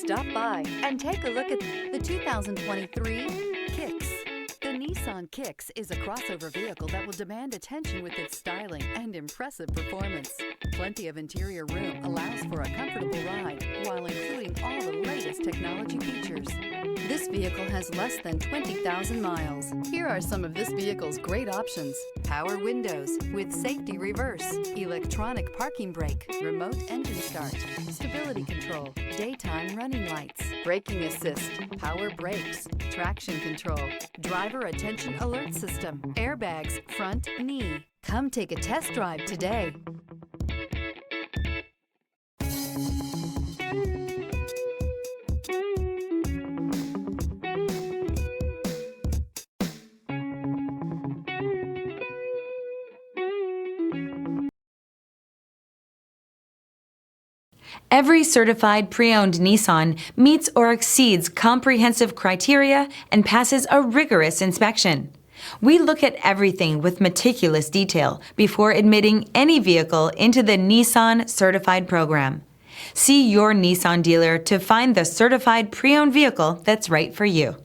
Stop by and take a look at the 2023 Kicks. The Nissan Kicks is a crossover vehicle that will demand attention with its styling and impressive performance. Plenty of interior room allows for a comfortable ride while including all the latest technology features. This vehicle has less than 20,000 miles. Here are some of this vehicle's great options: power windows with safety reverse, electronic parking brake, remote engine start, stability control, daytime running lights, braking assist, power brakes, traction control, driver attention alert system, airbags, front knee. Come take a test drive today. Every certified pre-owned Nissan meets or exceeds comprehensive criteria and passes a rigorous inspection. We look at everything with meticulous detail before admitting any vehicle into the Nissan Certified program. See your Nissan dealer to find the certified pre-owned vehicle that's right for you.